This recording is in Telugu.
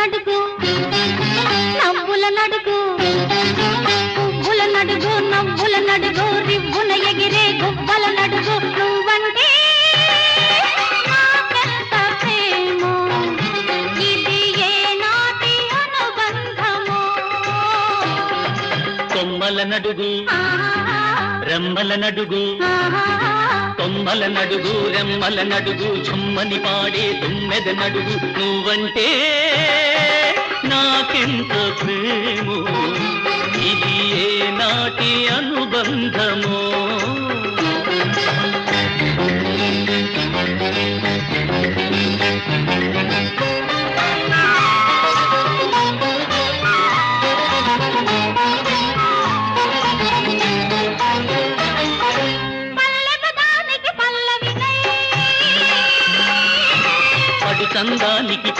నడుగు నవ్వుల నడుగు పువ్వుల నడుగు నవ్వుల నడుగు రివ్వున ఎగిరే గువ్వల నడుగు నువ్వంటే నాకెంత ప్రేమో ఇది ఏ నాటి అనుబంధమో కొమ్మల నడుగు రెమ్మల నడుగు కొమ్మల నడుగు రెమ్మల నడుగు చుమ్మని పాడే తుమ్మెద నడుగు నువ్వంటే నాకెంత ప్రేమో ఇది ఏ నాటి అనుబంధమో పడు చందానికి